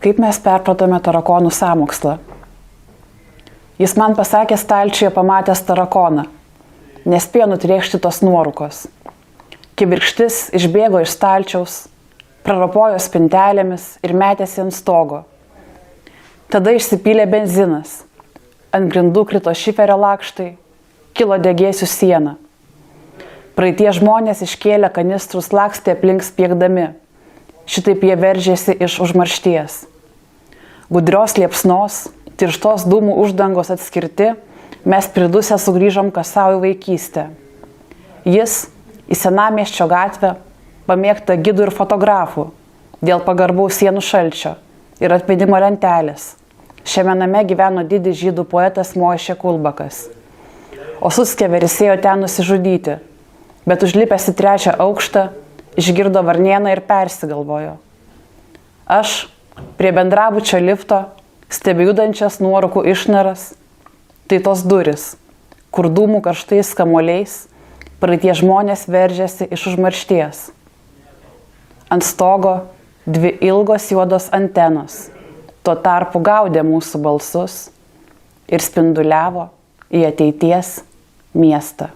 Kaip mes perpratome tarakonų sąmokslą? Jis man pasakė stalčiuje pamatęs tarakoną. Nespėjo nutrėkšti tos nuorūkos. Kibirkštis išbėgo iš stalčiaus, prarapojo spintelėmis ir metėsi ant stogo. Tada išsipylė benzinas. Ant grindų krito šiferio lakštai, kilo degėsių siena. Praeitie žmonės iškėlė kanistrus, lakstė aplink spiegdami. Šitaip jie veržėsi iš užmaršties. Gudrios liepsnos, tirštos dūmų uždangos atskirti, mes pridusę sugrįžom kas savo į vaikystę. Jis į Senamiesčio gatvę, pamėgta gidų ir fotografų, dėl pagarbaus sienų šalčio ir atminimo lentelės. Šiame name gyveno didis žydų poetas Moišė Kulbakas. O Suckeveris ėjo ten nusižudyti, bet užlipęs į 3. aukštą, išgirdo varnieną ir persigalvojo. Aš prie bendrabučio lifto stebiu judančias nuorūkų išnaras, tai tos durys, kur dūmų karštais kamuoliais praeitie žmonės veržėsi iš užmaršties. Ant stogo 2 ilgos juodos antenos, tuo tarpu gaudė mūsų balsus ir spinduliavo į ateities miestą.